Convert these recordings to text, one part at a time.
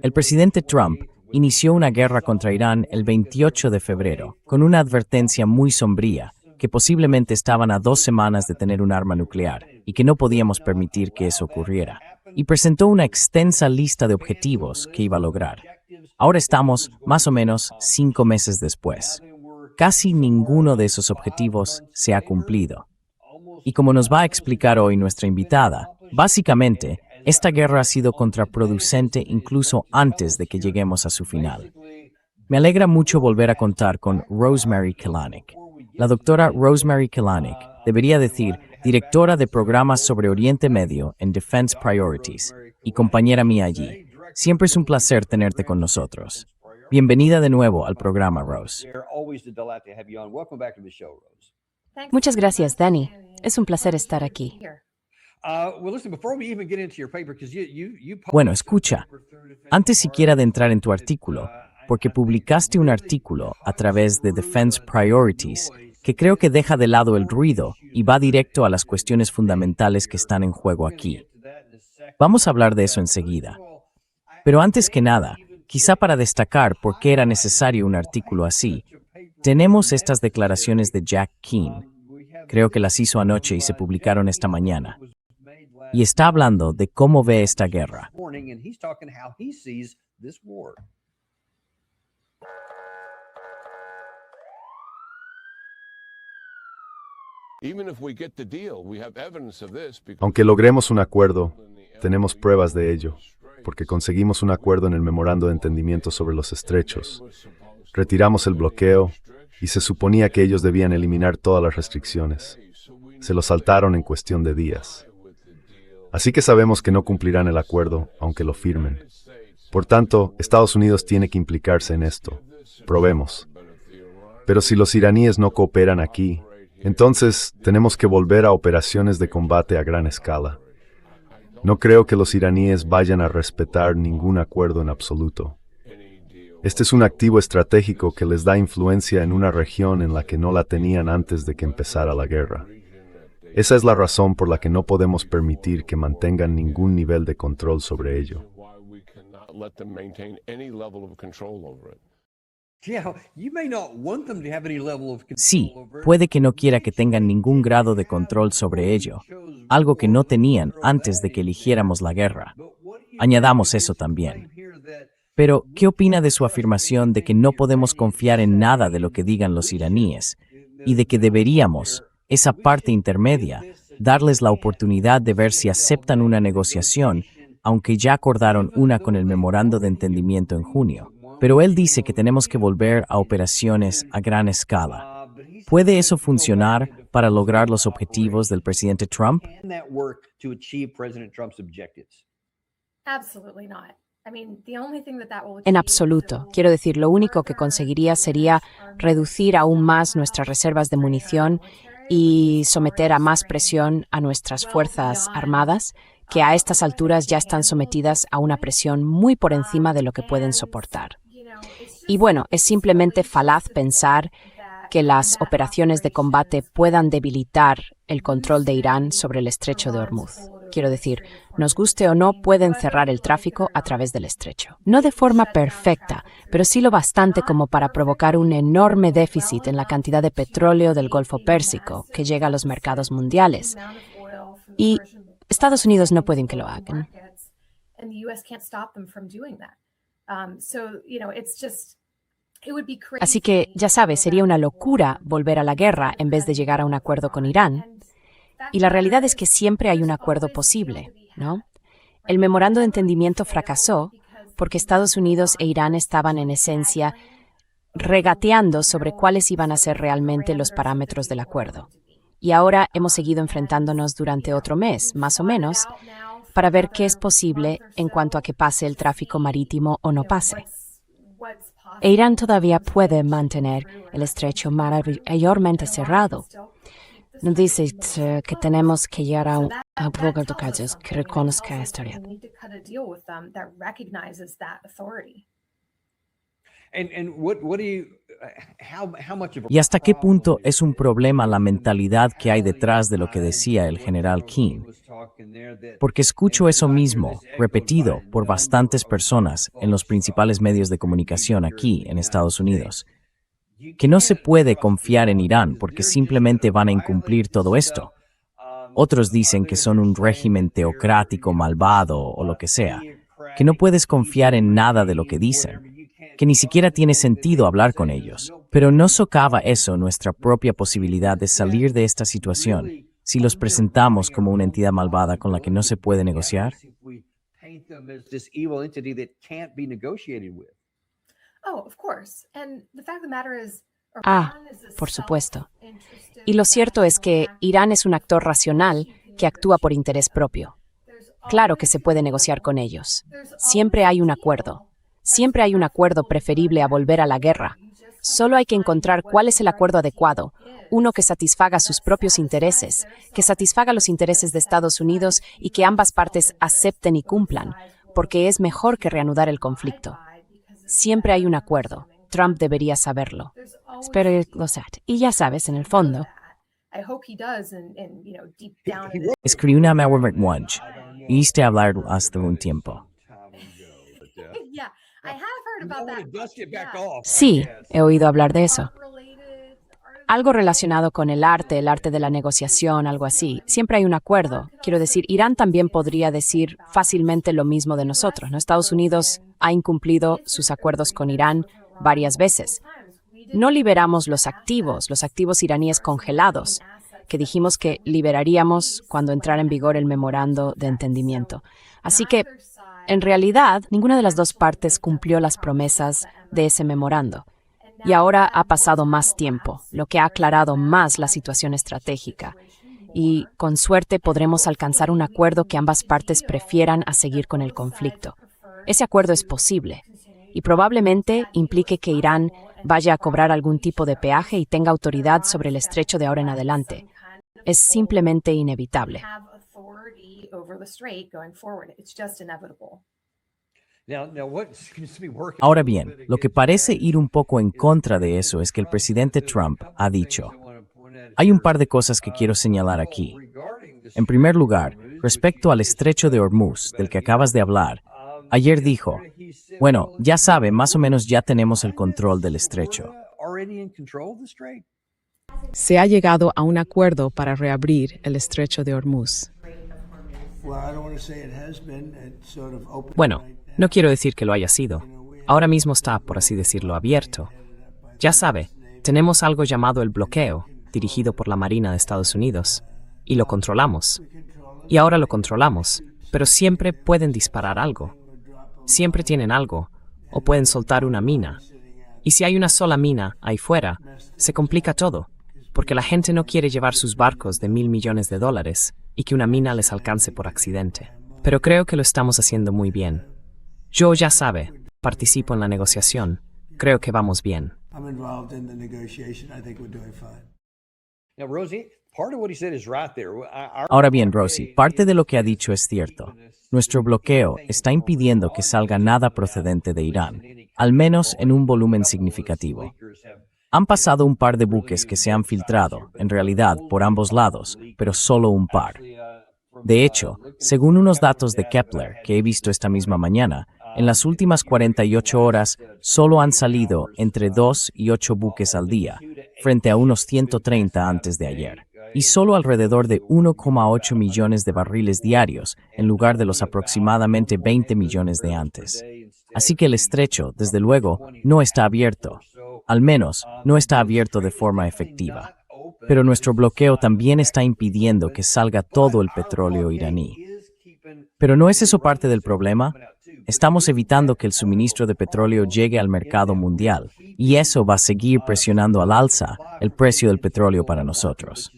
El presidente Trump inició una guerra contra Irán el 28 de febrero, con una advertencia muy sombría, que posiblemente estaban a 2 semanas de tener un arma nuclear y que no podíamos permitir que eso ocurriera. Y presentó una extensa lista de objetivos que iba a lograr. Ahora estamos, más o menos, 5 meses después. Casi ninguno de esos objetivos se ha cumplido. Y como nos va a explicar hoy nuestra invitada, básicamente, esta guerra ha sido contraproducente incluso antes de que lleguemos a su final. Me alegra mucho volver a contar con Rosemary Kalanick. La doctora Rosemary Kalanick, debería decir, directora de programas sobre Oriente Medio en Defense Priorities, y compañera mía allí. Siempre es un placer tenerte con nosotros. Bienvenida de nuevo al programa, Rose. Muchas gracias, Danny. Es un placer estar aquí. Bueno, escucha, antes siquiera de entrar en tu artículo, porque publicaste un artículo a través de Defense Priorities que creo que deja de lado el ruido y va directo a las cuestiones fundamentales que están en juego aquí. Vamos a hablar de eso enseguida. Pero antes que nada, quizá para destacar por qué era necesario un artículo así, tenemos estas declaraciones de Jack Keane. Creo que las hizo anoche y se publicaron esta mañana. Y está hablando de cómo ve esta guerra. Aunque logremos un acuerdo, tenemos pruebas de ello, porque conseguimos un acuerdo en el memorando de entendimiento sobre los estrechos. Retiramos el bloqueo y se suponía que ellos debían eliminar todas las restricciones. Se lo saltaron en cuestión de días. Así que sabemos que no cumplirán el acuerdo, aunque lo firmen. Por tanto, Estados Unidos tiene que implicarse en esto. Probemos. Pero si los iraníes no cooperan aquí, entonces tenemos que volver a operaciones de combate a gran escala. No creo que los iraníes vayan a respetar ningún acuerdo en absoluto. Este es un activo estratégico que les da influencia en una región en la que no la tenían antes de que empezara la guerra. Esa es la razón por la que no podemos permitir que mantengan ningún nivel de control sobre ello. Sí, puede que no quiera que tengan ningún grado de control sobre ello, algo que no tenían antes de que eligiéramos la guerra. Añadamos eso también. Pero, ¿qué opina de su afirmación de que no podemos confiar en nada de lo que digan los iraníes y de que deberíamos, esa parte intermedia, darles la oportunidad de ver si aceptan una negociación, aunque ya acordaron una con el memorando de entendimiento en junio? Pero él dice que tenemos que volver a operaciones a gran escala. ¿Puede eso funcionar para lograr los objetivos del presidente Trump? En absoluto. Quiero decir, lo único que conseguiría sería reducir aún más nuestras reservas de munición y someter a más presión a nuestras fuerzas armadas, que a estas alturas ya están sometidas a una presión muy por encima de lo que pueden soportar. Y bueno, es simplemente falaz pensar que las operaciones de combate puedan debilitar el control de Irán sobre el estrecho de Hormuz. Quiero decir, nos guste o no, pueden cerrar el tráfico a través del estrecho. No de forma perfecta, pero sí lo bastante como para provocar un enorme déficit en la cantidad de petróleo del Golfo Pérsico que llega a los mercados mundiales. Y Estados Unidos no pueden que lo hagan. Así que, ya sabes, sería una locura volver a la guerra en vez de llegar a un acuerdo con Irán. Y la realidad es que siempre hay un acuerdo posible, ¿no? El memorando de entendimiento fracasó porque Estados Unidos e Irán estaban en esencia regateando sobre cuáles iban a ser realmente los parámetros del acuerdo. Y ahora hemos seguido enfrentándonos durante otro mes, más o menos, para ver qué es posible en cuanto a que pase el tráfico marítimo o no pase. E Irán todavía puede mantener el estrecho mayormente cerrado. No dice que tenemos que llegar a un acuerdo que reconozca esta realidad. ¿Y hasta qué punto es un problema la mentalidad que hay detrás de lo que decía el general Keane? Porque escucho eso mismo, repetido por bastantes personas en los principales medios de comunicación aquí en Estados Unidos, que no se puede confiar en Irán porque simplemente van a incumplir todo esto. Otros dicen que son un régimen teocrático malvado o lo que sea, que no puedes confiar en nada de lo que dicen, que ni siquiera tiene sentido hablar con ellos. Pero ¿no socava eso nuestra propia posibilidad de salir de esta situación si los presentamos como una entidad malvada con la que no se puede negociar? Ah, por supuesto. Y lo cierto es que Irán es un actor racional que actúa por interés propio. Claro que se puede negociar con ellos. Siempre hay un acuerdo. Siempre hay un acuerdo preferible a volver a la guerra. Solo hay que encontrar cuál es el acuerdo adecuado, uno que satisfaga sus propios intereses, que satisfaga los intereses de Estados Unidos y que ambas partes acepten y cumplan, porque es mejor que reanudar el conflicto. Siempre hay un acuerdo. Trump debería saberlo. Espero que lo sepa. Y ya sabes, en el fondo. Escribí una Mawemekwanj y hice hablar hace un tiempo. Sí, he oído hablar de eso. Algo relacionado con el arte de la negociación, algo así. Siempre hay un acuerdo. Quiero decir, Irán también podría decir fácilmente lo mismo de nosotros, ¿no? Estados Unidos ha incumplido sus acuerdos con Irán varias veces. No liberamos los activos iraníes congelados, que dijimos que liberaríamos cuando entrara en vigor el memorando de entendimiento. Así que, en realidad, ninguna de las dos partes cumplió las promesas de ese memorando. Y ahora ha pasado más tiempo, lo que ha aclarado más la situación estratégica. Y, con suerte, podremos alcanzar un acuerdo que ambas partes prefieran a seguir con el conflicto. Ese acuerdo es posible, y probablemente implique que Irán vaya a cobrar algún tipo de peaje y tenga autoridad sobre el estrecho de ahora en adelante. Es simplemente inevitable. Ahora bien, lo que parece ir un poco en contra de eso es que el presidente Trump ha dicho: hay un par de cosas que quiero señalar aquí. En primer lugar, respecto al estrecho de Hormuz, del que acabas de hablar, ayer dijo, bueno, ya sabe, más o menos ya tenemos el control del estrecho. Se ha llegado a un acuerdo para reabrir el estrecho de Hormuz. Bueno, no quiero decir que lo haya sido. Ahora mismo está, por así decirlo, abierto. Ya sabe, tenemos algo llamado el bloqueo, dirigido por la Marina de Estados Unidos, y lo controlamos. Y ahora lo controlamos, pero siempre pueden disparar algo. Siempre tienen algo, o pueden soltar una mina. Y si hay una sola mina ahí fuera, se complica todo, porque la gente no quiere llevar sus barcos de $1,000 millones y que una mina les alcance por accidente. Pero creo que lo estamos haciendo muy bien. Yo, ya sabe, participo en la negociación. Creo que vamos bien. Ahora bien, Rosie, parte de lo que ha dicho es cierto. Nuestro bloqueo está impidiendo que salga nada procedente de Irán, al menos en un volumen significativo. Han pasado un par de buques que se han filtrado, en realidad, por ambos lados, pero solo un par. De hecho, según unos datos de Kepler que he visto esta misma mañana, en las últimas 48 horas solo han salido entre 2 y 8 buques al día, frente a unos 130 antes de ayer, y solo alrededor de 1,8 millones de barriles diarios, en lugar de los aproximadamente 20 millones de antes. Así que el estrecho, desde luego, no está abierto. Al menos, no está abierto de forma efectiva. Pero nuestro bloqueo también está impidiendo que salga todo el petróleo iraní. ¿Pero no es eso parte del problema? Estamos evitando que el suministro de petróleo llegue al mercado mundial, y eso va a seguir presionando al alza el precio del petróleo para nosotros.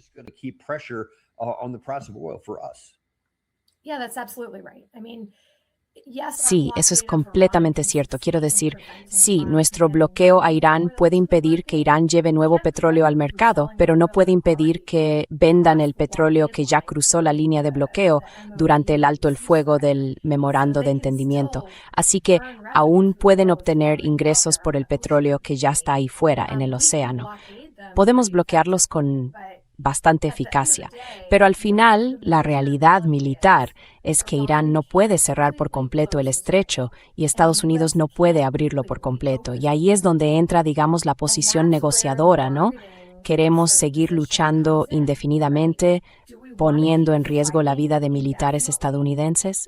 Sí, eso es completamente cierto. Quiero decir, sí, nuestro bloqueo a Irán puede impedir que Irán lleve nuevo petróleo al mercado, pero no puede impedir que vendan el petróleo que ya cruzó la línea de bloqueo durante el alto el fuego del memorando de entendimiento. Así que aún pueden obtener ingresos por el petróleo que ya está ahí fuera, en el océano. Podemos bloquearlos con bastante eficacia, pero al final la realidad militar es que Irán no puede cerrar por completo el estrecho y Estados Unidos no puede abrirlo por completo. Y ahí es donde entra, digamos, la posición negociadora, ¿no? Queremos seguir luchando indefinidamente, poniendo en riesgo la vida de militares estadounidenses.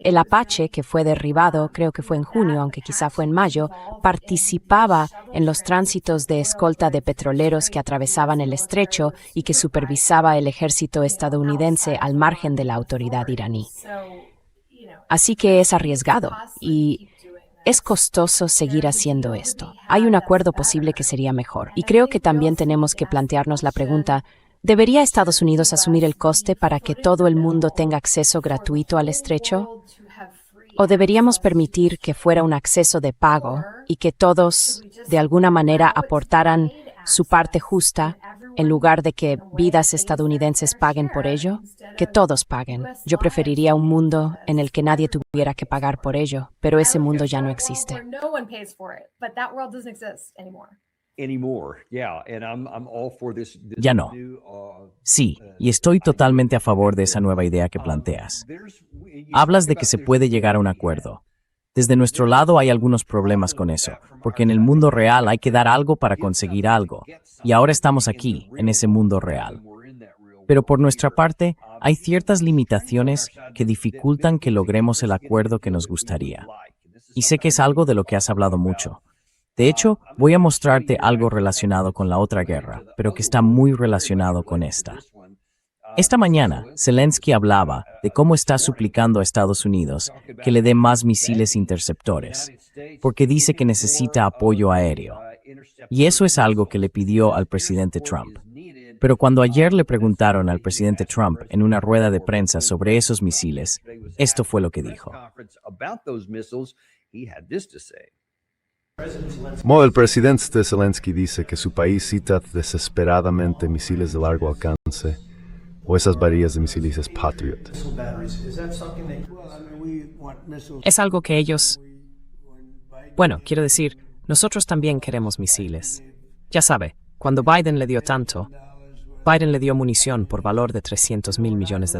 El Apache, que fue derribado, creo que fue en junio, aunque quizá fue en mayo, participaba en los tránsitos de escolta de petroleros que atravesaban el estrecho y que supervisaba el ejército estadounidense al margen de la autoridad iraní. Así que es arriesgado y es costoso seguir haciendo esto. Hay un acuerdo posible que sería mejor. Y creo que también tenemos que plantearnos la pregunta: ¿debería Estados Unidos asumir el coste para que todo el mundo tenga acceso gratuito al estrecho? ¿O deberíamos permitir que fuera un acceso de pago y que todos, de alguna manera, aportaran su parte justa en lugar de que vidas estadounidenses paguen por ello? Que todos paguen. Yo preferiría un mundo en el que nadie tuviera que pagar por ello, pero ese mundo ya no existe. Ya no. Sí, y estoy totalmente a favor de esa nueva idea que planteas. Hablas de que se puede llegar a un acuerdo. Desde nuestro lado hay algunos problemas con eso, porque en el mundo real hay que dar algo para conseguir algo, y ahora estamos aquí, en ese mundo real. Pero por nuestra parte, hay ciertas limitaciones que dificultan que logremos el acuerdo que nos gustaría. Y sé que es algo de lo que has hablado mucho. De hecho, voy a mostrarte algo relacionado con la otra guerra, pero que está muy relacionado con esta. Esta mañana, Zelensky hablaba de cómo está suplicando a Estados Unidos que le dé más misiles interceptores, porque dice que necesita apoyo aéreo. Y eso es algo que le pidió al presidente Trump. Pero cuando ayer le preguntaron al presidente Trump en una rueda de prensa sobre esos misiles, esto fue lo que dijo. El presidente Zelensky dice que su país cita desesperadamente misiles de largo alcance o esas baterías de misiles Patriot. Es algo que ellos... Bueno, quiero decir, nosotros también queremos misiles. Ya sabe, cuando Biden le dio tanto, Biden le dio munición por valor de $300 mil millones.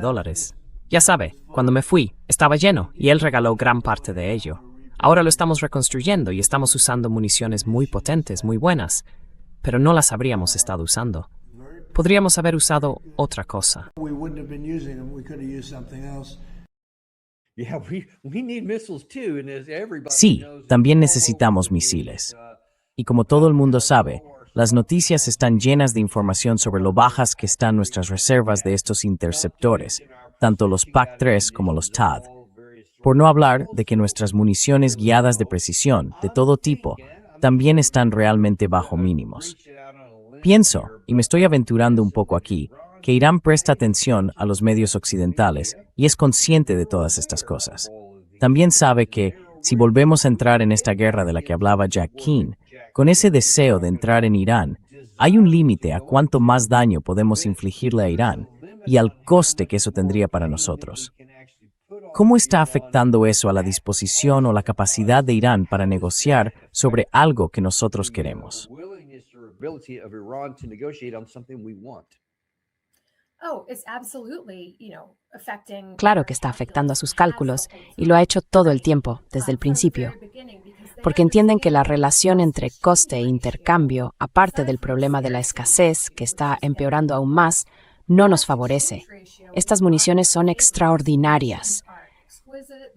Ya sabe, cuando me fui, estaba lleno y él regaló gran parte de ello. Ahora lo estamos reconstruyendo y estamos usando municiones muy potentes, muy buenas, pero no las habríamos estado usando. Podríamos haber usado otra cosa. Sí, también necesitamos misiles. Y como todo el mundo sabe, las noticias están llenas de información sobre lo bajas que están nuestras reservas de estos interceptores, tanto los PAC-3 como los THAAD. Por no hablar de que nuestras municiones guiadas de precisión, de todo tipo, también están realmente bajo mínimos. Pienso, y me estoy aventurando un poco aquí, que Irán presta atención a los medios occidentales y es consciente de todas estas cosas. También sabe que, si volvemos a entrar en esta guerra de la que hablaba Jack Keane, con ese deseo de entrar en Irán, hay un límite a cuánto más daño podemos infligirle a Irán y al coste que eso tendría para nosotros. ¿Cómo está afectando eso a la disposición o la capacidad de Irán para negociar sobre algo que nosotros queremos? Claro que está afectando a sus cálculos y lo ha hecho todo el tiempo, desde el principio, porque entienden que la relación entre coste e intercambio, aparte del problema de la escasez, que está empeorando aún más, no nos favorece. Estas municiones son extraordinarias.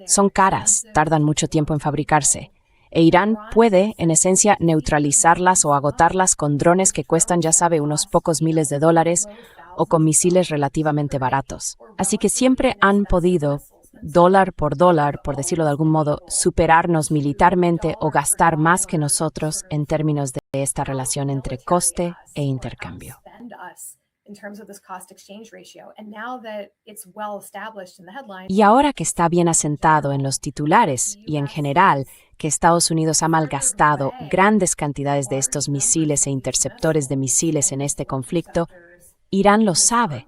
Son caras, tardan mucho tiempo en fabricarse, e Irán puede, en esencia, neutralizarlas o agotarlas con drones que cuestan, ya sabe, unos pocos miles de dólares o con misiles relativamente baratos. Así que siempre han podido, dólar, por decirlo de algún modo, superarnos militarmente o gastar más que nosotros en términos de esta relación entre coste e intercambio. Y ahora que está bien asentado en los titulares y en general que Estados Unidos ha malgastado grandes cantidades de estos misiles e interceptores de misiles en este conflicto, Irán lo sabe.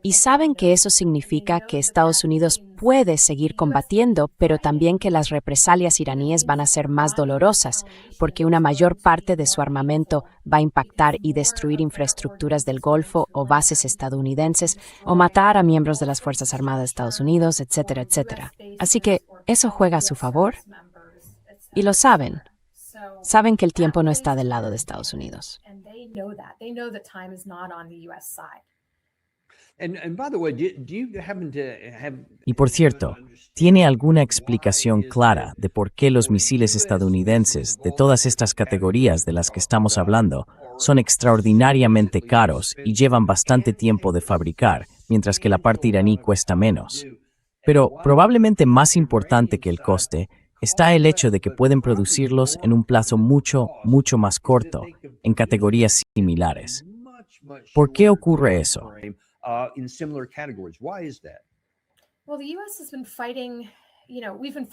Y saben que eso significa que Estados Unidos puede seguir combatiendo, pero también que las represalias iraníes van a ser más dolorosas, porque una mayor parte de su armamento va a impactar y destruir infraestructuras del Golfo o bases estadounidenses, o matar a miembros de las Fuerzas Armadas de Estados Unidos, etcétera, etcétera. Así que eso juega a su favor. Y lo saben. Saben que el tiempo no está del lado de Estados Unidos. Y por cierto, ¿tiene alguna explicación clara de por qué los misiles estadounidenses de todas estas categorías de las que estamos hablando son extraordinariamente caros y llevan bastante tiempo de fabricar, mientras que la parte iraní cuesta menos? Pero probablemente más importante que el coste está el hecho de que pueden producirlos en un plazo mucho más corto, en categorías similares. ¿Por qué ocurre eso?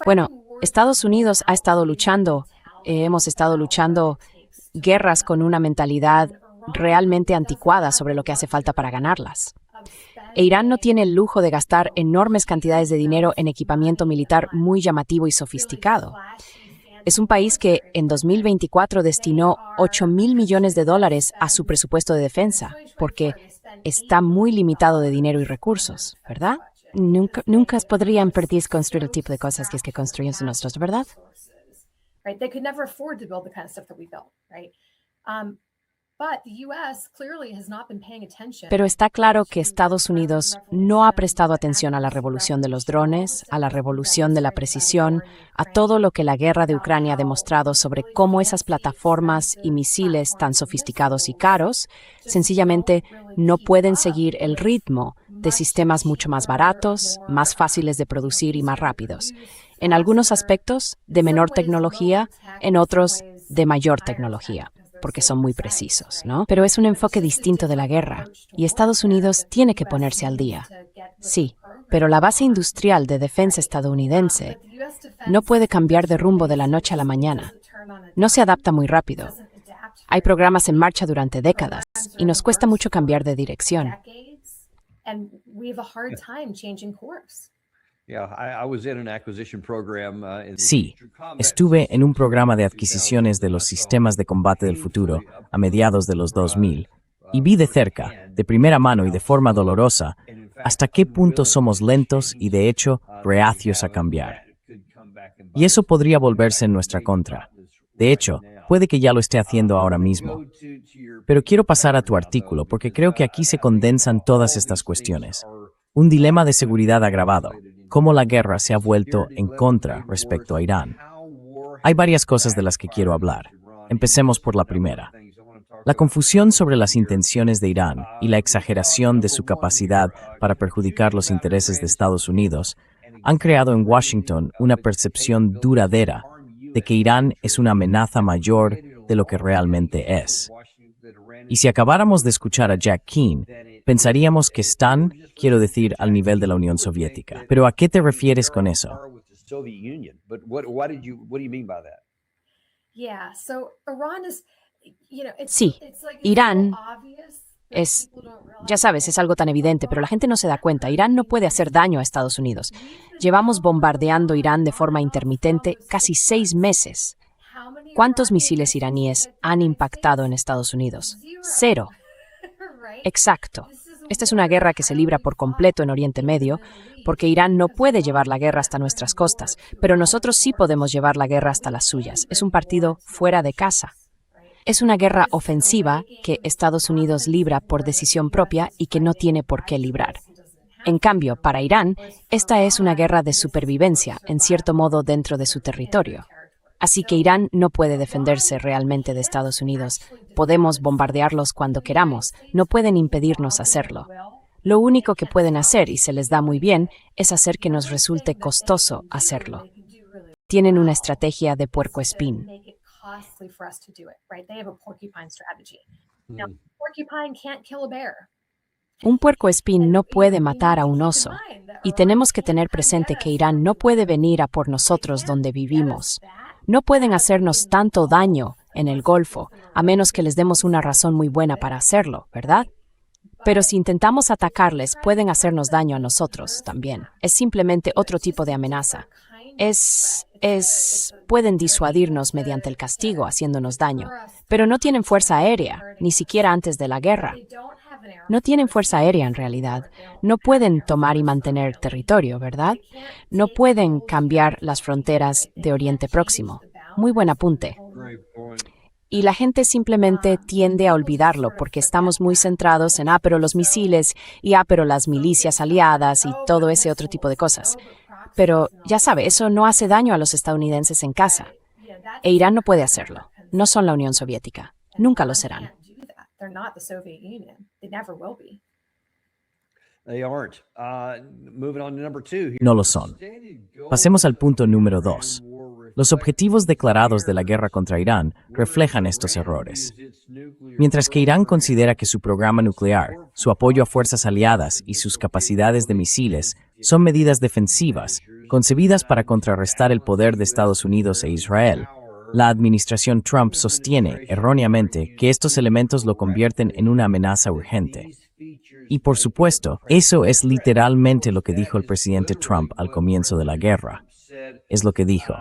Bueno, Estados Unidos ha estado luchando, hemos estado luchando guerras con una mentalidad realmente anticuada sobre lo que hace falta para ganarlas. E Irán no tiene el lujo de gastar enormes cantidades de dinero en equipamiento militar muy llamativo y sofisticado. Es un país que en 2024 destinó $8,000 millones a su presupuesto de defensa, porque está muy limitado de dinero y recursos, ¿verdad? Nunca podrían permitirse construir el tipo de cosas que construimos nosotros, ¿verdad? Pero está claro que Estados Unidos no ha prestado atención a la revolución de los drones, a la revolución de la precisión, a todo lo que la guerra de Ucrania ha demostrado sobre cómo esas plataformas y misiles tan sofisticados y caros sencillamente no pueden seguir el ritmo de sistemas mucho más baratos, más fáciles de producir y más rápidos. En algunos aspectos, de menor tecnología, en otros, de mayor tecnología, porque son muy precisos, ¿no? Pero es un enfoque distinto de la guerra, y Estados Unidos tiene que ponerse al día. Sí, pero la base industrial de defensa estadounidense no puede cambiar de rumbo de la noche a la mañana. No se adapta muy rápido. Hay programas en marcha durante décadas, y nos cuesta mucho cambiar de dirección. Sí, estuve en un programa de adquisiciones de los sistemas de combate del futuro a mediados de los 2000 y vi de cerca, de primera mano y de forma dolorosa, hasta qué punto somos lentos y de hecho reacios a cambiar. Y eso podría volverse en nuestra contra. De hecho, puede que ya lo esté haciendo ahora mismo. Pero quiero pasar a tu artículo porque creo que aquí se condensan todas estas cuestiones. Un dilema de seguridad agravado. Cómo la guerra se ha vuelto en contra respecto a Irán. Hay varias cosas de las que quiero hablar. Empecemos por la primera. La confusión sobre las intenciones de Irán y la exageración de su capacidad para perjudicar los intereses de Estados Unidos han creado en Washington una percepción duradera de que Irán es una amenaza mayor de lo que realmente es. Y si acabáramos de escuchar a Jack Keane, pensaríamos que están, quiero decir, al nivel de la Unión Soviética. ¿Pero a qué te refieres con eso? Sí, Irán es, ya sabes, es algo tan evidente, pero la gente no se da cuenta. Irán no puede hacer daño a Estados Unidos. Llevamos bombardeando Irán de forma intermitente casi 6 meses. ¿Cuántos misiles iraníes han impactado en Estados Unidos? 0. Exacto. Esta es una guerra que se libra por completo en Oriente Medio, porque Irán no puede llevar la guerra hasta nuestras costas, pero nosotros sí podemos llevar la guerra hasta las suyas. Es un partido fuera de casa. Es una guerra ofensiva que Estados Unidos libra por decisión propia y que no tiene por qué librar. En cambio, para Irán, esta es una guerra de supervivencia, en cierto modo dentro de su territorio. Así que Irán no puede defenderse realmente de Estados Unidos. Podemos bombardearlos cuando queramos, no pueden impedirnos hacerlo. Lo único que pueden hacer, y se les da muy bien, es hacer que nos resulte costoso hacerlo. Tienen una estrategia de puercoespín. Un puercoespín no puede matar a un oso. Y tenemos que tener presente que Irán no puede venir a por nosotros donde vivimos. No pueden hacernos tanto daño en el Golfo, a menos que les demos una razón muy buena para hacerlo, ¿verdad? Pero si intentamos atacarles, pueden hacernos daño a nosotros también. Es simplemente otro tipo de amenaza. Pueden disuadirnos mediante el castigo, haciéndonos daño. Pero no tienen fuerza aérea, ni siquiera antes de la guerra. No tienen fuerza aérea en realidad. No pueden tomar y mantener territorio, ¿verdad? No pueden cambiar las fronteras de Oriente Próximo. Muy buen apunte. Y la gente simplemente tiende a olvidarlo porque estamos muy centrados en, pero los misiles y, pero las milicias aliadas y todo ese otro tipo de cosas. Pero, ya sabe, eso no hace daño a los estadounidenses en casa. E Irán no puede hacerlo. No son la Unión Soviética. Nunca lo serán. No lo son. Pasemos al punto número 2. Los objetivos declarados de la guerra contra Irán reflejan estos errores. Mientras que Irán considera que su programa nuclear, su apoyo a fuerzas aliadas y sus capacidades de misiles son medidas defensivas, concebidas para contrarrestar el poder de Estados Unidos e Israel, la administración Trump sostiene, erróneamente, que estos elementos lo convierten en una amenaza urgente. Y por supuesto, eso es literalmente lo que dijo el presidente Trump al comienzo de la guerra. Es lo que dijo.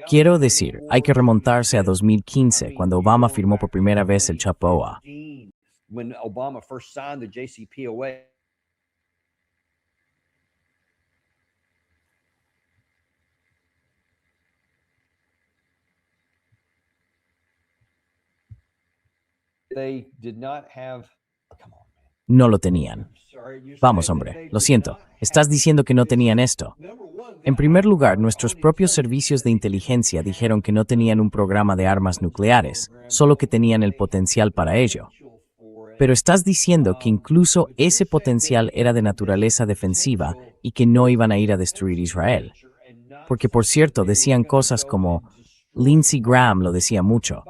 Quiero decir, hay que remontarse a 2015, cuando Obama firmó por primera vez el JCPOA. No lo tenían. Vamos, hombre, lo siento. Estás diciendo que no tenían esto. En primer lugar, nuestros propios servicios de inteligencia dijeron que no tenían un programa de armas nucleares, solo que tenían el potencial para ello. Pero estás diciendo que incluso ese potencial era de naturaleza defensiva y que no iban a ir a destruir Israel. Porque, por cierto, decían cosas como, Lindsey Graham lo decía mucho,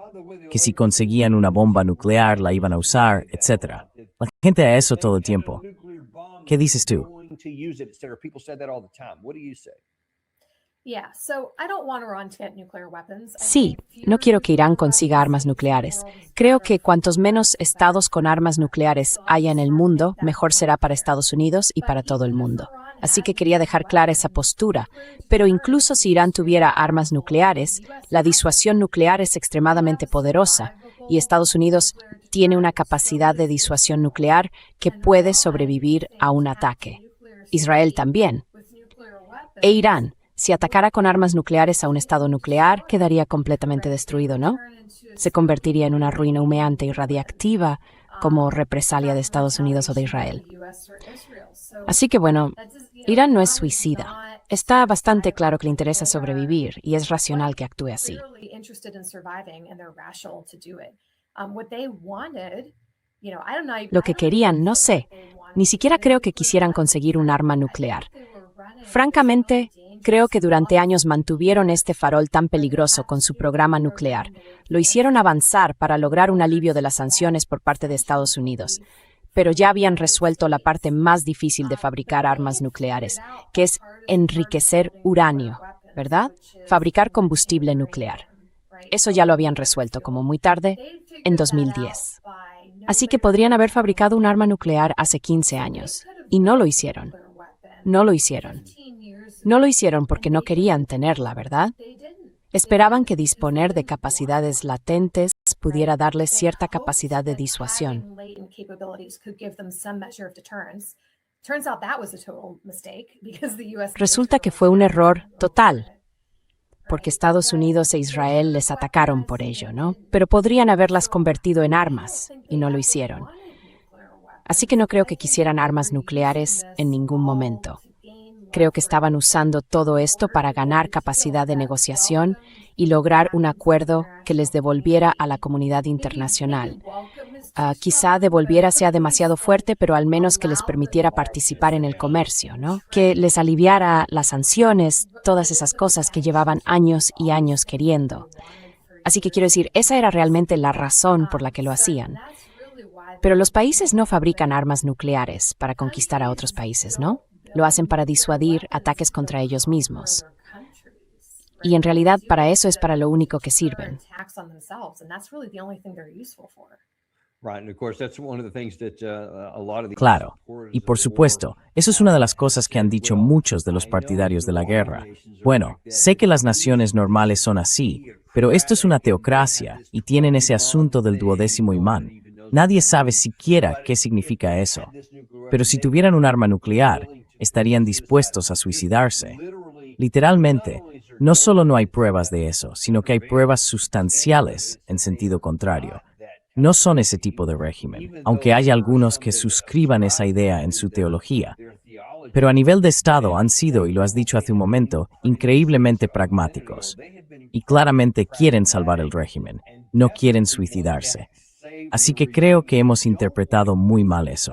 que si conseguían una bomba nuclear la iban a usar, etc. La gente a eso todo el tiempo. ¿Qué dices tú? Sí, no quiero que Irán consiga armas nucleares. Creo que cuantos menos estados con armas nucleares haya en el mundo, mejor será para Estados Unidos y para todo el mundo. Así que quería dejar clara esa postura. Pero incluso si Irán tuviera armas nucleares, la disuasión nuclear es extremadamente poderosa y Estados Unidos tiene una capacidad de disuasión nuclear que puede sobrevivir a un ataque. Israel también. E Irán, si atacara con armas nucleares a un estado nuclear, quedaría completamente destruido, ¿no? Se convertiría en una ruina humeante y radiactiva como represalia de Estados Unidos o de Israel. Así que bueno, Irán no es suicida. Está bastante claro que le interesa sobrevivir y es racional que actúe así. Lo que querían, no sé. Ni siquiera creo que quisieran conseguir un arma nuclear. Francamente, creo que durante años mantuvieron este farol tan peligroso con su programa nuclear. Lo hicieron avanzar para lograr un alivio de las sanciones por parte de Estados Unidos. Pero ya habían resuelto la parte más difícil de fabricar armas nucleares, que es enriquecer uranio, ¿verdad? Fabricar combustible nuclear. Eso ya lo habían resuelto, como muy tarde, en 2010. Así que podrían haber fabricado un arma nuclear hace 15 años. Y no lo hicieron. No lo hicieron. No lo hicieron porque no querían tenerla, ¿verdad? Esperaban que disponer de capacidades latentes pudiera darles cierta capacidad de disuasión. Resulta que fue un error total, porque Estados Unidos e Israel les atacaron por ello, ¿no? Pero podrían haberlas convertido en armas, y no lo hicieron. Así que no creo que quisieran armas nucleares en ningún momento. Creo que estaban usando todo esto para ganar capacidad de negociación y lograr un acuerdo que les devolviera a la comunidad internacional. Quizá devolviera sea demasiado fuerte, pero al menos que les permitiera participar en el comercio, ¿no? Que les aliviara las sanciones, todas esas cosas que llevaban años y años queriendo. Así que quiero decir, esa era realmente la razón por la que lo hacían. Pero los países no fabrican armas nucleares para conquistar a otros países, ¿no? Lo hacen para disuadir ataques contra ellos mismos. Y en realidad para eso es para lo único que sirven. Claro, y por supuesto, eso es una de las cosas que han dicho muchos de los partidarios de la guerra. Bueno, sé que las naciones normales son así, pero esto es una teocracia y tienen ese asunto del duodécimo imán. Nadie sabe siquiera qué significa eso. Pero si tuvieran un arma nuclear, estarían dispuestos a suicidarse. Literalmente, no solo no hay pruebas de eso, sino que hay pruebas sustanciales en sentido contrario. No son ese tipo de régimen, aunque hay algunos que suscriban esa idea en su teología. Pero a nivel de Estado han sido, y lo has dicho hace un momento, increíblemente pragmáticos. Y claramente quieren salvar el régimen, no quieren suicidarse. Así que creo que hemos interpretado muy mal eso.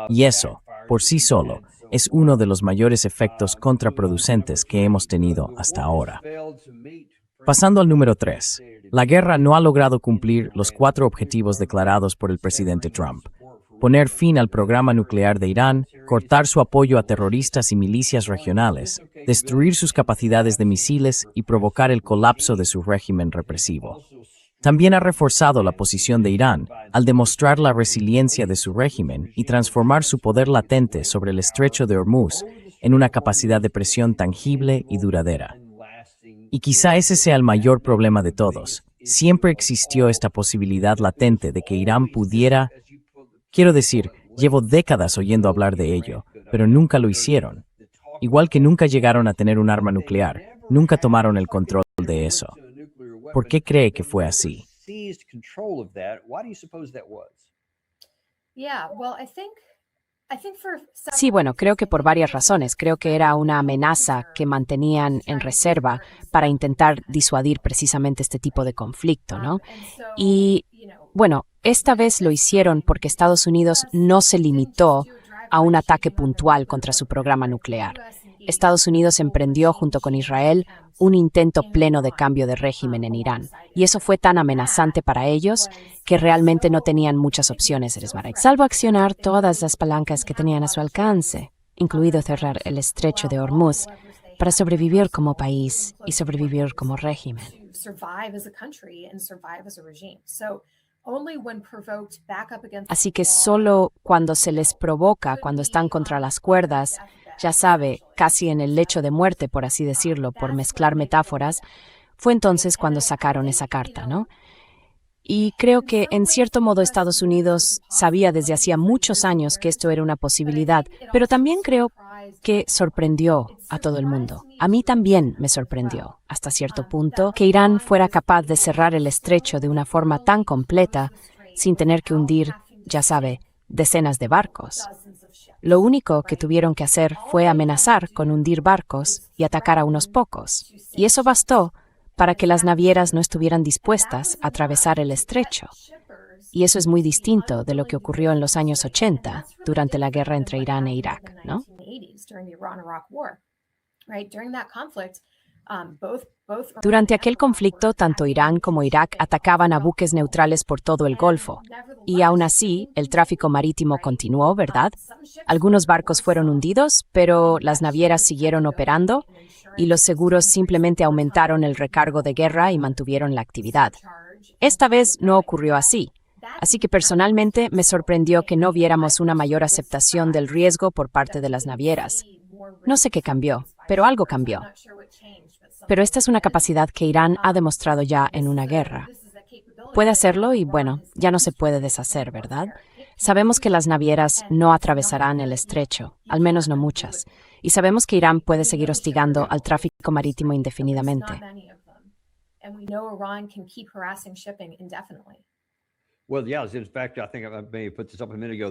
Y eso, por sí solo, es uno de los mayores efectos contraproducentes que hemos tenido hasta ahora. Pasando al número 3. La guerra no ha logrado cumplir los 4 objetivos declarados por el presidente Trump: poner fin al programa nuclear de Irán, cortar su apoyo a terroristas y milicias regionales, destruir sus capacidades de misiles y provocar el colapso de su régimen represivo. También ha reforzado la posición de Irán al demostrar la resiliencia de su régimen y transformar su poder latente sobre el estrecho de Hormuz en una capacidad de presión tangible y duradera. Y quizá ese sea el mayor problema de todos. Siempre existió esta posibilidad latente de que Irán pudiera... Quiero decir, llevo décadas oyendo hablar de ello, pero nunca lo hicieron. Igual que nunca llegaron a tener un arma nuclear, nunca tomaron el control de eso. ¿Por qué cree que fue así? Sí, bueno, creo que por varias razones. Creo que era una amenaza que mantenían en reserva para intentar disuadir precisamente este tipo de conflicto, ¿no? Y, bueno, esta vez lo hicieron porque Estados Unidos no se limitó a un ataque puntual contra su programa nuclear. Estados Unidos emprendió junto con Israel un intento pleno de cambio de régimen en Irán. Y eso fue tan amenazante para ellos que realmente no tenían muchas opciones, salvo accionar todas las palancas que tenían a su alcance, incluido cerrar el estrecho de Hormuz, para sobrevivir como país y sobrevivir como régimen. Así que solo cuando se les provoca, cuando están contra las cuerdas, ya sabe, casi en el lecho de muerte, por así decirlo, por mezclar metáforas, fue entonces cuando sacaron esa carta, ¿no? Y creo que, en cierto modo, Estados Unidos sabía desde hacía muchos años que esto era una posibilidad, pero también creo que sorprendió a todo el mundo. A mí también me sorprendió, hasta cierto punto, que Irán fuera capaz de cerrar el estrecho de una forma tan completa, sin tener que hundir, ya sabe, decenas de barcos. Lo único que tuvieron que hacer fue amenazar con hundir barcos y atacar a unos pocos. Y eso bastó para que las navieras no estuvieran dispuestas a atravesar el estrecho. Y eso es muy distinto de lo que ocurrió en los años 80, durante la guerra entre Irán e Irak, ¿no? Durante aquel conflicto, tanto Irán como Irak atacaban a buques neutrales por todo el Golfo. Y aún así, el tráfico marítimo continuó, ¿verdad? Algunos barcos fueron hundidos, pero las navieras siguieron operando y los seguros simplemente aumentaron el recargo de guerra y mantuvieron la actividad. Esta vez no ocurrió así. Así que personalmente me sorprendió que no viéramos una mayor aceptación del riesgo por parte de las navieras. No sé qué cambió, pero algo cambió. Pero esta es una capacidad que Irán ha demostrado ya en una guerra. Puede hacerlo y, bueno, ya no se puede deshacer, ¿verdad? Sabemos que las navieras no atravesarán el estrecho, al menos no muchas, y sabemos que Irán puede seguir hostigando al tráfico marítimo indefinidamente.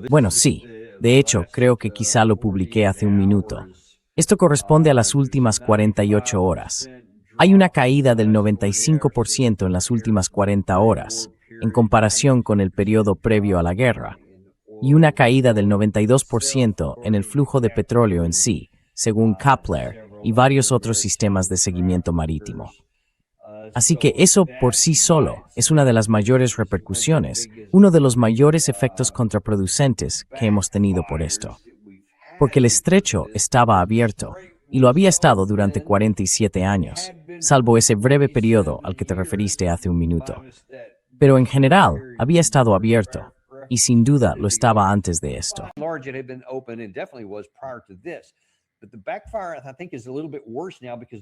Bueno, sí. De hecho, creo que quizá lo publiqué hace un minuto. Esto corresponde a las últimas 48 horas. Hay una caída del 95% en las últimas 40 horas, en comparación con el periodo previo a la guerra, y una caída del 92% en el flujo de petróleo en sí, según Kepler y varios otros sistemas de seguimiento marítimo. Así que eso por sí solo es una de las mayores repercusiones, uno de los mayores efectos contraproducentes que hemos tenido por esto. Porque el estrecho estaba abierto, y lo había estado durante 47 años, salvo ese breve periodo al que te referiste hace un minuto. Pero en general, había estado abierto, y sin duda lo estaba antes de esto.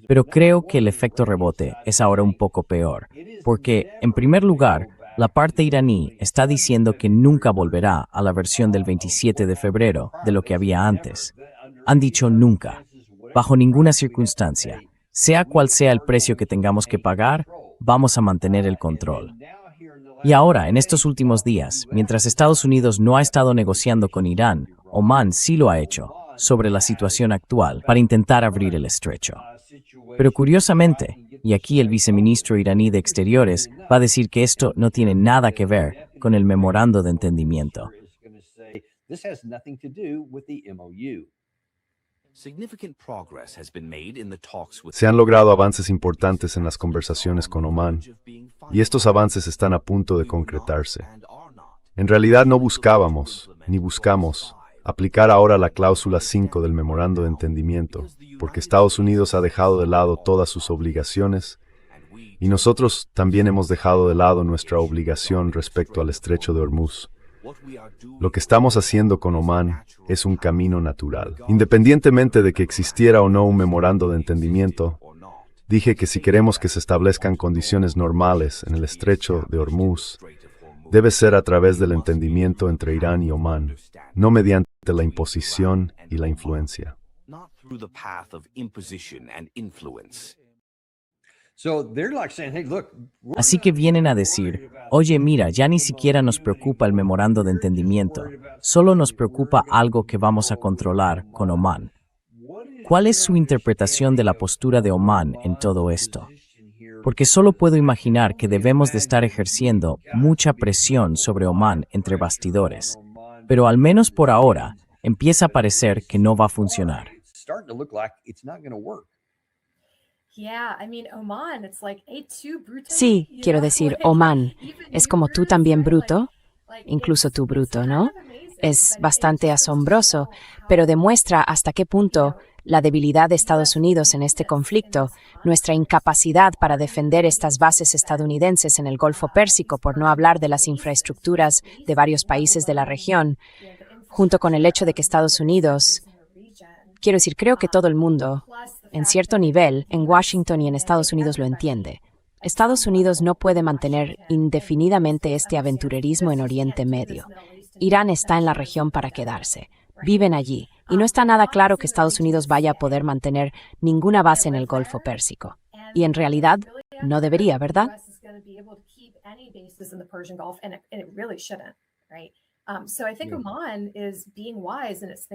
Pero creo que el efecto rebote es ahora un poco peor, porque, en primer lugar, la parte iraní está diciendo que nunca volverá a la versión del 27 de febrero de lo que había antes. Han dicho nunca, bajo ninguna circunstancia, sea cual sea el precio que tengamos que pagar, vamos a mantener el control. Y ahora, en estos últimos días, mientras Estados Unidos no ha estado negociando con Irán, Omán sí lo ha hecho sobre la situación actual para intentar abrir el estrecho. Pero curiosamente, y aquí el viceministro iraní de Exteriores va a decir que esto no tiene nada que ver con el memorando de entendimiento. Se han logrado avances importantes en las conversaciones con Omán, y estos avances están a punto de concretarse. En realidad no buscábamos, ni buscamos, aplicar ahora la cláusula 5 del memorando de entendimiento, porque Estados Unidos ha dejado de lado todas sus obligaciones, y nosotros también hemos dejado de lado nuestra obligación respecto al estrecho de Hormuz. Lo que estamos haciendo con Omán es un camino natural. Independientemente de que existiera o no un memorando de entendimiento, dije que si queremos que se establezcan condiciones normales en el estrecho de Hormuz, debe ser a través del entendimiento entre Irán y Omán, no mediante la imposición y la influencia. Así que vienen a decir, oye, mira, ya ni siquiera nos preocupa el memorando de entendimiento, solo nos preocupa algo que vamos a controlar con Omán. ¿Cuál es su interpretación de la postura de Omán en todo esto? Porque solo puedo imaginar que debemos de estar ejerciendo mucha presión sobre Omán entre bastidores, pero al menos por ahora empieza a parecer que no va a funcionar. Sí, quiero decir, Omán es como tú también bruto, incluso tú bruto, ¿no? Es bastante asombroso, pero demuestra hasta qué punto la debilidad de Estados Unidos en este conflicto, nuestra incapacidad para defender estas bases estadounidenses en el Golfo Pérsico, por no hablar de las infraestructuras de varios países de la región, junto con el hecho de que Estados Unidos, quiero decir, creo que todo el mundo, en cierto nivel, en Washington y en Estados Unidos lo entiende. Estados Unidos no puede mantener indefinidamente este aventurerismo en Oriente Medio. Irán está en la región para quedarse. Viven allí, y no está nada claro que Estados Unidos vaya a poder mantener ninguna base en el Golfo Pérsico. Y en realidad, no debería, ¿verdad?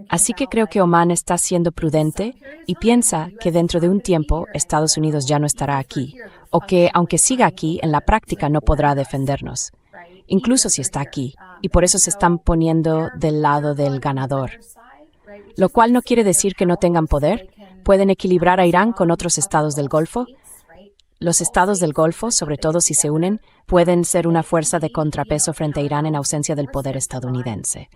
Así que creo que Omán está siendo prudente y piensa que dentro de un tiempo Estados Unidos ya no estará aquí, o que, aunque siga aquí, en la práctica no podrá defendernos, incluso si está aquí, y por eso se están poniendo del lado del ganador. Lo cual no quiere decir que no tengan poder. Pueden equilibrar a Irán con otros estados del Golfo. Los estados del Golfo, sobre todo si se unen, pueden ser una fuerza de contrapeso frente a Irán en ausencia del poder estadounidense.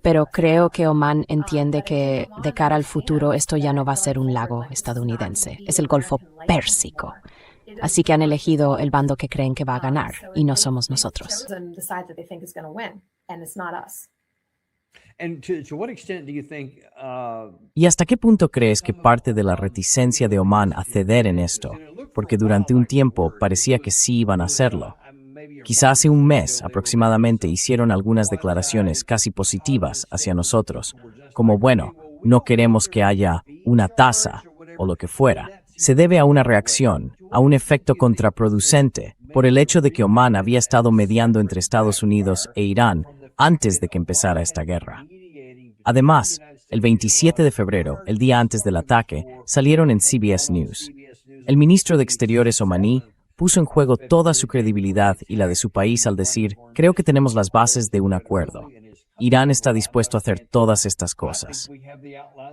Pero creo que Omán entiende que, de cara al futuro, esto ya no va a ser un lago estadounidense, es el Golfo Pérsico. Así que han elegido el bando que creen que va a ganar, y no somos nosotros. ¿Y hasta qué punto crees que parte de la reticencia de Omán a ceder en esto? Porque durante un tiempo parecía que sí iban a hacerlo. Quizá hace un mes aproximadamente hicieron algunas declaraciones casi positivas hacia nosotros, como bueno, no queremos que haya una tasa o lo que fuera. Se debe a una reacción, a un efecto contraproducente, por el hecho de que Omán había estado mediando entre Estados Unidos e Irán antes de que empezara esta guerra. Además, el 27 de febrero, el día antes del ataque, salieron en CBS News. El ministro de Exteriores omaní puso en juego toda su credibilidad y la de su país al decir, creo que tenemos las bases de un acuerdo. Irán está dispuesto a hacer todas estas cosas.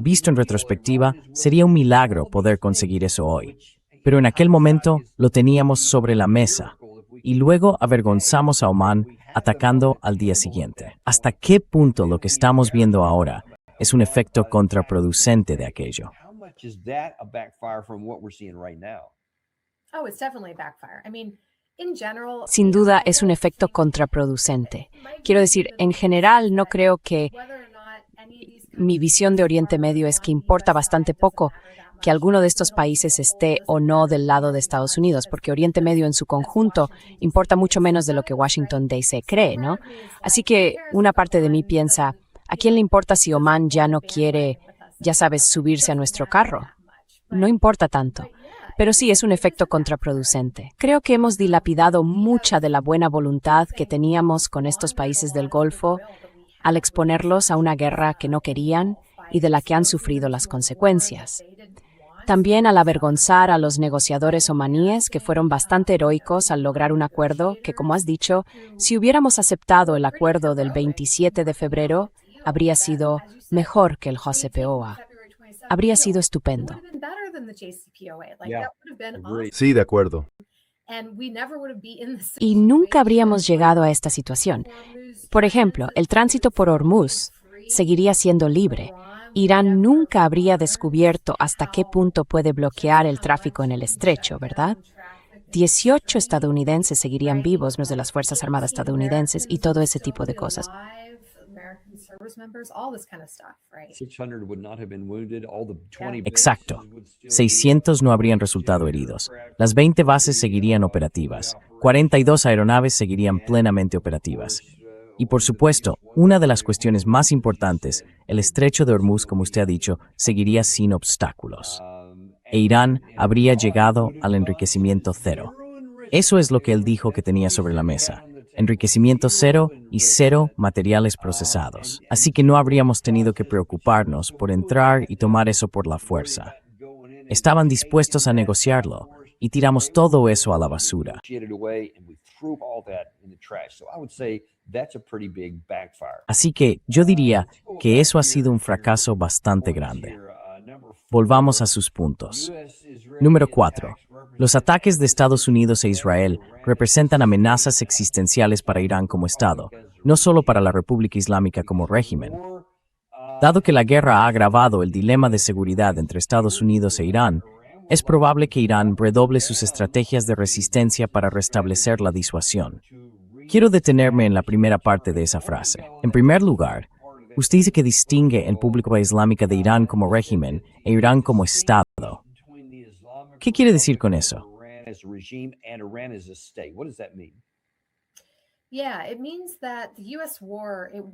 Visto en retrospectiva, sería un milagro poder conseguir eso hoy. pero en aquel momento lo teníamos sobre la mesa y luego avergonzamos a Omán atacando al día siguiente. ¿Hasta qué punto lo que estamos viendo ahora es un efecto contraproducente de aquello? Sin duda es un efecto contraproducente. Quiero decir, en general no creo que mi visión de Oriente Medio es que importa bastante poco que alguno de estos países esté o no del lado de Estados Unidos, porque Oriente Medio en su conjunto importa mucho menos de lo que Washington D.C. cree, ¿no? Así que una parte de mí piensa, ¿a quién le importa si Omán ya no quiere, ya sabes, subirse a nuestro carro? No importa tanto. Pero sí es un efecto contraproducente. Creo que hemos dilapidado mucha de la buena voluntad que teníamos con estos países del Golfo al exponerlos a una guerra que no querían y de la que han sufrido las consecuencias. También al avergonzar a los negociadores omaníes que fueron bastante heroicos al lograr un acuerdo que, como has dicho, si hubiéramos aceptado el acuerdo del 27 de febrero, habría sido mejor que el JCPOA. Habría sido estupendo. Sí, de acuerdo. Y nunca habríamos llegado a esta situación. Por ejemplo, el tránsito por Hormuz seguiría siendo libre. Irán nunca habría descubierto hasta qué punto puede bloquear el tráfico en el estrecho, ¿verdad? 18 estadounidenses seguirían vivos, los de las Fuerzas Armadas estadounidenses y todo ese tipo de cosas. Exacto. 600 no habrían resultado heridos. Las 20 bases seguirían operativas. 42 aeronaves seguirían plenamente operativas. Y por supuesto, una de las cuestiones más importantes, el estrecho de Hormuz, como usted ha dicho, seguiría sin obstáculos. E Irán habría llegado al enriquecimiento cero. Eso es lo que él dijo que tenía sobre la mesa. Enriquecimiento cero y cero materiales procesados. Así que no habríamos tenido que preocuparnos por entrar y tomar eso por la fuerza. Estaban dispuestos a negociarlo y tiramos todo eso a la basura. Así que yo diría que eso ha sido un fracaso bastante grande. Volvamos a sus puntos. Número 4. Los ataques de Estados Unidos e Israel representan amenazas existenciales para Irán como Estado, no solo para la República Islámica como régimen. Dado que la guerra ha agravado el dilema de seguridad entre Estados Unidos e Irán, es probable que Irán redoble sus estrategias de resistencia para restablecer la disuasión. Quiero detenerme en la primera parte de esa frase. En primer lugar, usted dice que distingue el República Islámica de Irán como régimen e Irán como Estado. ¿Qué quiere decir con eso?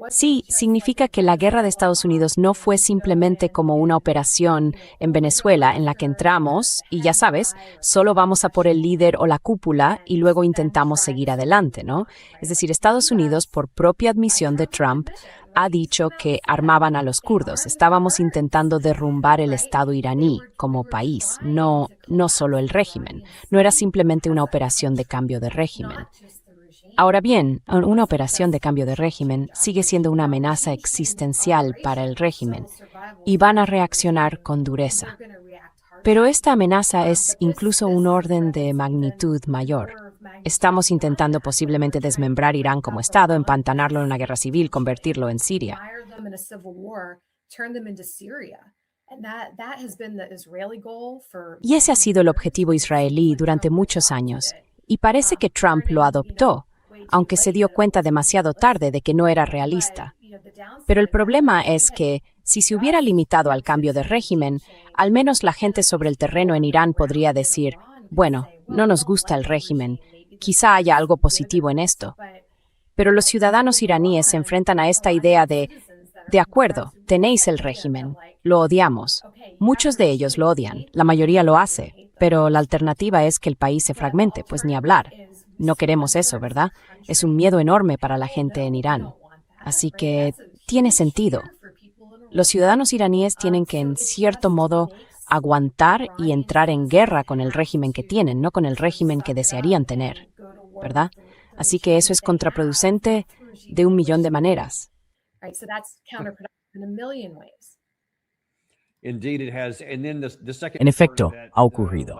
Sí, significa que la guerra de Estados Unidos no fue simplemente como una operación en Venezuela en la que entramos y ya sabes, solo vamos a por el líder o la cúpula y luego intentamos seguir adelante, ¿no? Es decir, Estados Unidos, por propia admisión de Trump, ha dicho que armaban a los kurdos. Estábamos intentando derrumbar el Estado iraní como país, no solo el régimen. No era simplemente una operación de cambio de régimen. Ahora bien, una operación de cambio de régimen sigue siendo una amenaza existencial para el régimen y van a reaccionar con dureza. Pero esta amenaza es incluso un orden de magnitud mayor. Estamos intentando posiblemente desmembrar Irán como Estado, empantanarlo en una guerra civil, convertirlo en Siria. Y ese ha sido el objetivo israelí durante muchos años, y parece que Trump lo adoptó, aunque se dio cuenta demasiado tarde de que no era realista. Pero el problema es que, si se hubiera limitado al cambio de régimen, al menos la gente sobre el terreno en Irán podría decir, bueno, no nos gusta el régimen, quizá haya algo positivo en esto. Pero los ciudadanos iraníes se enfrentan a esta idea de acuerdo, tenéis el régimen, lo odiamos. Muchos de ellos lo odian, la mayoría lo hace, pero la alternativa es que el país se fragmente, pues ni hablar. No queremos eso, ¿verdad? Es un miedo enorme para la gente en Irán. Así que tiene sentido. Los ciudadanos iraníes tienen que, en cierto modo, aguantar y entrar en guerra con el régimen que tienen, no con el régimen que desearían tener, ¿verdad? Así que eso es contraproducente de 1.000.000 de maneras. En efecto, ha ocurrido.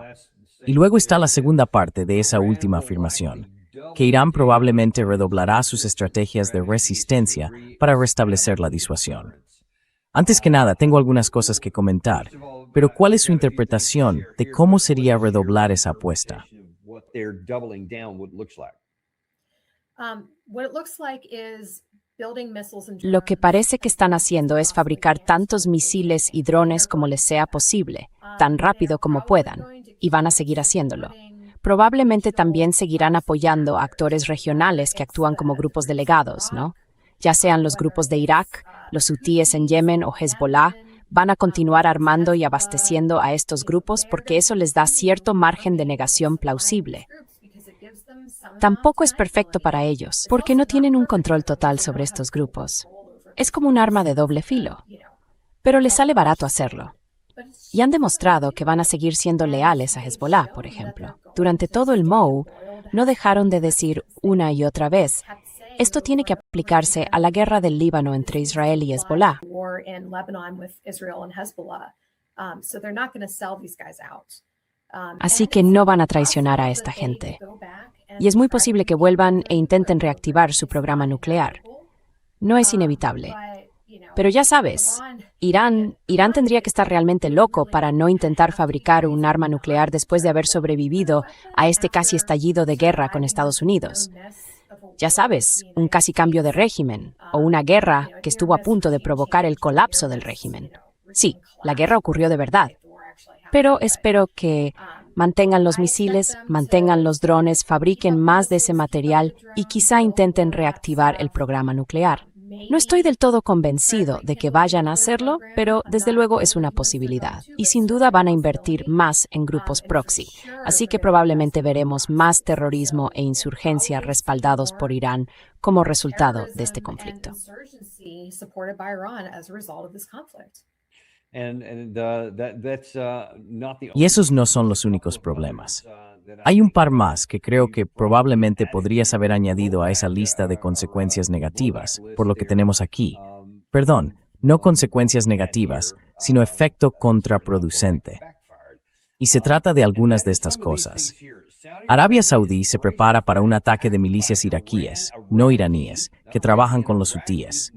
Y luego está la segunda parte de esa última afirmación, que Irán probablemente redoblará sus estrategias de resistencia para restablecer la disuasión. Antes que nada, tengo algunas cosas que comentar, pero ¿cuál es su interpretación de cómo sería redoblar esa apuesta? Lo que parece que están haciendo es fabricar tantos misiles y drones como les sea posible, tan rápido como puedan, y van a seguir haciéndolo. Probablemente también seguirán apoyando a actores regionales que actúan como grupos delegados, ¿no? Ya sean los grupos de Irak, los hutíes en Yemen o Hezbollah, van a continuar armando y abasteciendo a estos grupos porque eso les da cierto margen de negación plausible. Tampoco es perfecto para ellos, porque no tienen un control total sobre estos grupos. Es como un arma de doble filo, pero les sale barato hacerlo. Y han demostrado que van a seguir siendo leales a Hezbollah, por ejemplo. Durante todo el MOU, no dejaron de decir una y otra vez, esto tiene que aplicarse a la guerra del Líbano entre Israel y Hezbollah. Así que no van a traicionar a esta gente. Y es muy posible que vuelvan e intenten reactivar su programa nuclear. No es inevitable. Pero ya sabes, Irán tendría que estar realmente loco para no intentar fabricar un arma nuclear después de haber sobrevivido a este casi estallido de guerra con Estados Unidos. Ya sabes, un casi cambio de régimen o una guerra que estuvo a punto de provocar el colapso del régimen. Sí, la guerra ocurrió de verdad. Pero espero que mantengan los misiles, mantengan los drones, fabriquen más de ese material y quizá intenten reactivar el programa nuclear. No estoy del todo convencido de que vayan a hacerlo, pero desde luego es una posibilidad. Y sin duda van a invertir más en grupos proxy. Así que probablemente veremos más terrorismo e insurgencia respaldados por Irán como resultado de este conflicto. Y esos no son los únicos problemas. Hay un par más que creo que probablemente podrías haber añadido a esa lista de consecuencias negativas, por lo que tenemos aquí. Perdón, no consecuencias negativas, sino efecto contraproducente. Y se trata de algunas de estas cosas. Arabia Saudí se prepara para un ataque de milicias iraquíes, no iraníes, que trabajan con los hutíes.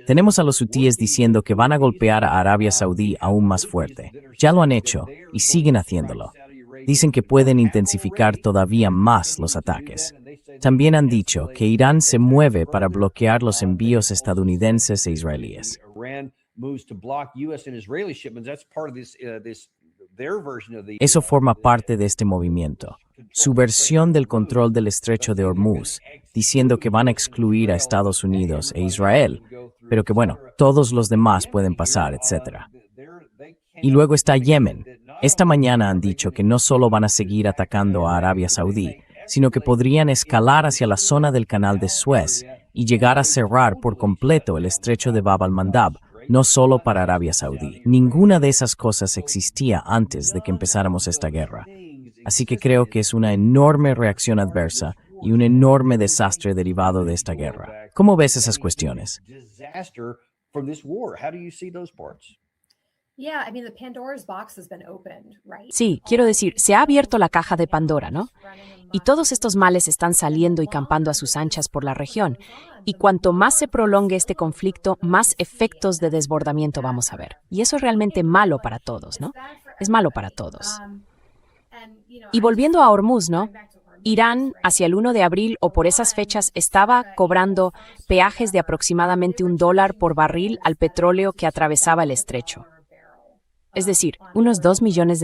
Tenemos a los hutíes diciendo que van a golpear a Arabia Saudí aún más fuerte. Ya lo han hecho y siguen haciéndolo. Dicen que pueden intensificar todavía más los ataques. También han dicho que Irán se mueve para bloquear los envíos estadounidenses e israelíes. Eso forma parte de este movimiento. Su versión del control del estrecho de Hormuz, diciendo que van a excluir a Estados Unidos e Israel, pero que bueno, todos los demás pueden pasar, etc. Y luego está Yemen. Esta mañana han dicho que no solo van a seguir atacando a Arabia Saudí, sino que podrían escalar hacia la zona del Canal de Suez y llegar a cerrar por completo el estrecho de Bab al-Mandab, no solo para Arabia Saudí. Ninguna de esas cosas existía antes de que empezáramos esta guerra. Así que creo que es una enorme reacción adversa y un enorme desastre derivado de esta guerra. ¿Cómo ves esas cuestiones? Sí, quiero decir, se ha abierto la caja de Pandora, ¿no? Y todos estos males están saliendo y campando a sus anchas por la región. Y cuanto más se prolongue este conflicto, más efectos de desbordamiento vamos a ver. Y eso es realmente malo para todos, ¿no? Es malo para todos. Y volviendo a Hormuz, ¿no? Irán, hacia el 1 de abril o por esas fechas, estaba cobrando peajes de aproximadamente $1 por barril al petróleo que atravesaba el estrecho. Es decir, unos $2 millones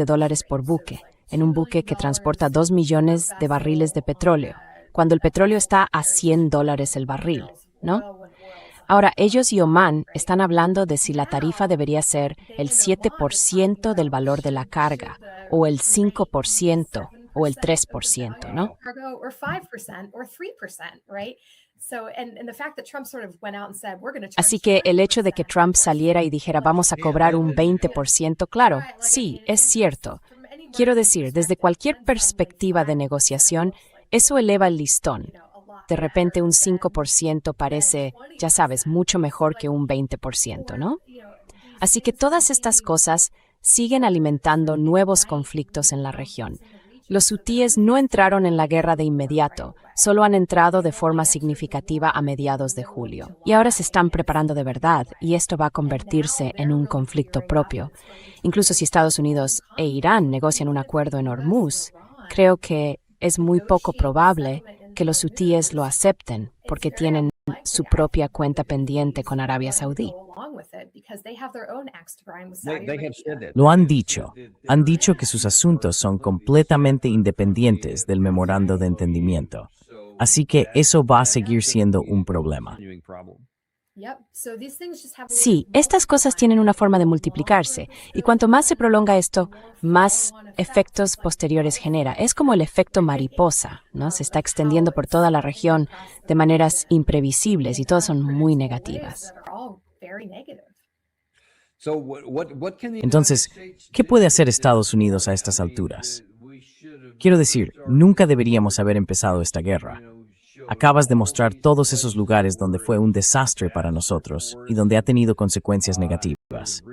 por buque, en un buque que transporta 2 millones de barriles de petróleo, cuando el petróleo está a $100 el barril, ¿no? Ahora, ellos y Omán están hablando de si la tarifa debería ser el 7% del valor de la carga, o el 5%, o el 3%, ¿no? Así que el hecho de que Trump saliera y dijera vamos a cobrar un 20%, claro, sí, es cierto. Quiero decir, desde cualquier perspectiva de negociación, eso eleva el listón. De repente un 5% parece, ya sabes, mucho mejor que un 20%, ¿no? Así que todas estas cosas siguen alimentando nuevos conflictos en la región. Los hutíes no entraron en la guerra de inmediato, solo han entrado de forma significativa a mediados de julio. Y ahora se están preparando de verdad, y esto va a convertirse en un conflicto propio. Incluso si Estados Unidos e Irán negocian un acuerdo en Hormuz, creo que es muy poco probable que los hutíes lo acepten, porque tienen su propia cuenta pendiente con Arabia Saudí. Lo han dicho que sus asuntos son completamente independientes del memorando de entendimiento. Así que eso va a seguir siendo un problema. Sí, estas cosas tienen una forma de multiplicarse, y cuanto más se prolonga esto, más efectos posteriores genera. Es como el efecto mariposa, ¿no? Se está extendiendo por toda la región de maneras imprevisibles y todas son muy negativas. Entonces, ¿qué puede hacer Estados Unidos a estas alturas? Quiero decir, nunca deberíamos haber empezado esta guerra. Acabas de mostrar todos esos lugares donde fue un desastre para nosotros y donde ha tenido consecuencias negativas.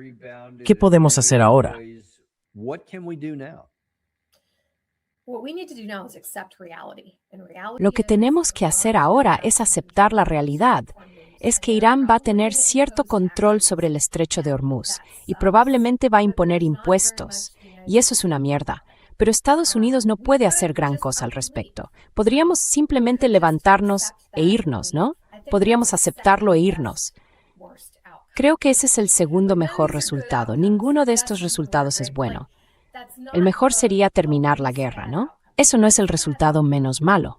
¿Qué podemos hacer ahora? Lo que tenemos que hacer ahora es aceptar la realidad. Es que Irán va a tener cierto control sobre el estrecho de Hormuz y probablemente va a imponer impuestos. Y eso es una mierda. Pero Estados Unidos no puede hacer gran cosa al respecto. Podríamos simplemente levantarnos e irnos, ¿no? Podríamos aceptarlo e irnos. Creo que ese es el segundo mejor resultado. Ninguno de estos resultados es bueno. El mejor sería terminar la guerra, ¿no? Eso no es el resultado menos malo.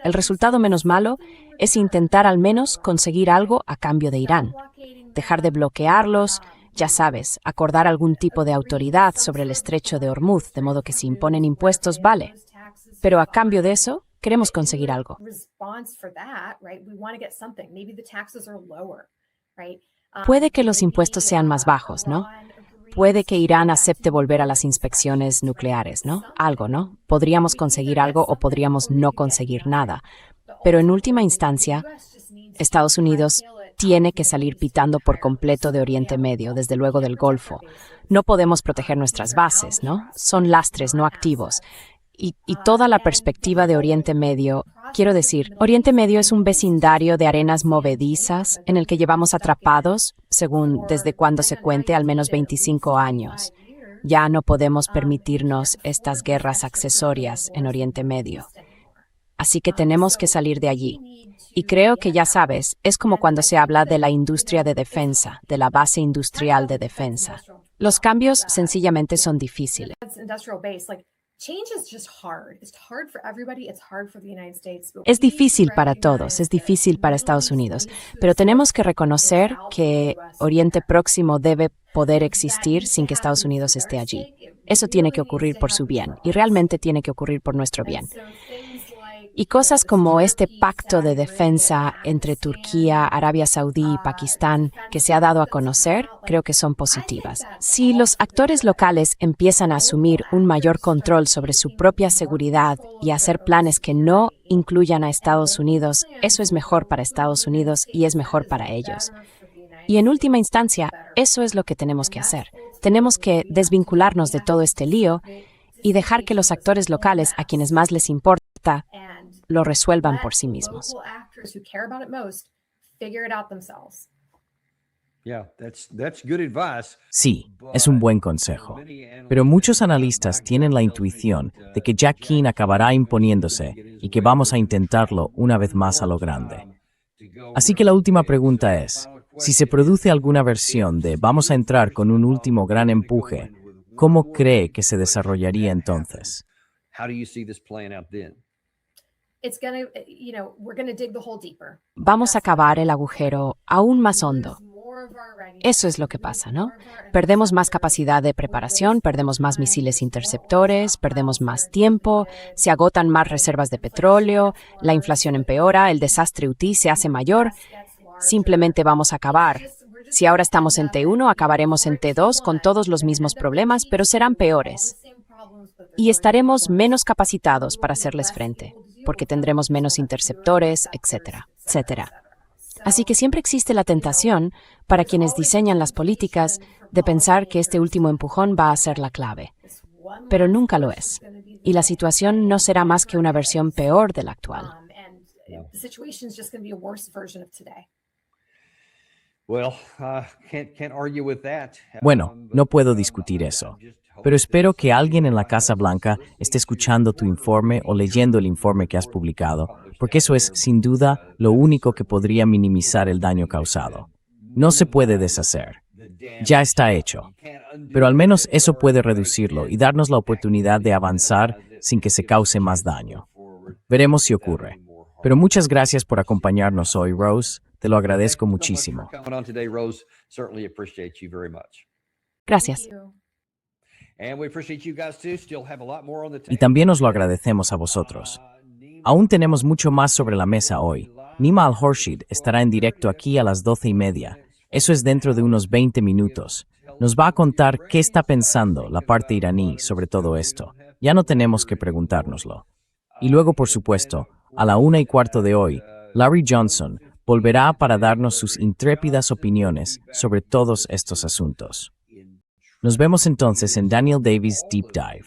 El resultado menos malo es intentar al menos conseguir algo a cambio de Irán. Dejar de bloquearlos, ya sabes, acordar algún tipo de autoridad sobre el estrecho de Hormuz, de modo que si imponen impuestos, vale. Pero a cambio de eso, queremos conseguir algo. Puede que los impuestos sean más bajos, ¿no? Puede que Irán acepte volver a las inspecciones nucleares, ¿no? Algo, ¿no? Podríamos conseguir algo o podríamos no conseguir nada. Pero en última instancia, Estados Unidos tiene que salir pitando por completo de Oriente Medio, desde luego del Golfo. No podemos proteger nuestras bases, ¿no? Son lastres no activos. Y toda la perspectiva de Oriente Medio, quiero decir, Oriente Medio es un vecindario de arenas movedizas en el que llevamos atrapados, según desde cuando se cuente, al menos 25 años. Ya no podemos permitirnos estas guerras accesorias en Oriente Medio. Así que tenemos que salir de allí. Y creo que ya sabes, es como cuando se habla de la industria de defensa, de la base industrial de defensa. Los cambios sencillamente son difíciles. Es difícil para todos, es difícil para Estados Unidos, pero tenemos que reconocer que Oriente Próximo debe poder existir sin que Estados Unidos esté allí. Eso tiene que ocurrir por su bien, y realmente tiene que ocurrir por nuestro bien. Y cosas como este pacto de defensa entre Turquía, Arabia Saudí y Pakistán que se ha dado a conocer, creo que son positivas. Si los actores locales empiezan a asumir un mayor control sobre su propia seguridad y a hacer planes que no incluyan a Estados Unidos, eso es mejor para Estados Unidos y es mejor para ellos. Y en última instancia, eso es lo que tenemos que hacer. Tenemos que desvincularnos de todo este lío y dejar que los actores locales, a quienes más les importa, lo resuelvan por sí mismos. Sí, es un buen consejo. Pero muchos analistas tienen la intuición de que Jack Keane acabará imponiéndose y que vamos a intentarlo una vez más a lo grande. Así que la última pregunta es, si se produce alguna versión de vamos a entrar con un último gran empuje, ¿cómo cree que se desarrollaría entonces? Vamos a cavar el agujero aún más hondo. Eso es lo que pasa, ¿no? Perdemos más capacidad de preparación, perdemos más misiles interceptores, perdemos más tiempo, se agotan más reservas de petróleo, la inflación empeora, el desastre hutí se hace mayor. Simplemente vamos a acabar. Si ahora estamos en T1, acabaremos en T2 con todos los mismos problemas, pero serán peores. Y estaremos menos capacitados para hacerles frente, porque tendremos menos interceptores, etcétera, etcétera. Así que siempre existe la tentación, para quienes diseñan las políticas, de pensar que este último empujón va a ser la clave. pero nunca lo es. Y la situación no será más que una versión peor de la actual. Bueno, no puedo discutir eso. Pero espero que alguien en la Casa Blanca esté escuchando tu informe o leyendo el informe que has publicado, porque eso es, sin duda, lo único que podría minimizar el daño causado. No se puede deshacer. Ya está hecho. Pero al menos eso puede reducirlo y darnos la oportunidad de avanzar sin que se cause más daño. Veremos si ocurre. Pero muchas gracias por acompañarnos hoy, Rose. Te lo agradezco muchísimo. Gracias. Y también os lo agradecemos a vosotros. Aún tenemos mucho más sobre la mesa hoy. Nima Al-Horshid estará en directo aquí a las 12:30. Eso es dentro de unos 20 minutos. Nos va a contar qué está pensando la parte iraní sobre todo esto. Ya no tenemos que preguntárnoslo. Y luego, por supuesto, a la 1:15 de hoy, Larry Johnson volverá para darnos sus intrépidas opiniones sobre todos estos asuntos. Nos vemos entonces en Daniel Davis Deep Dive.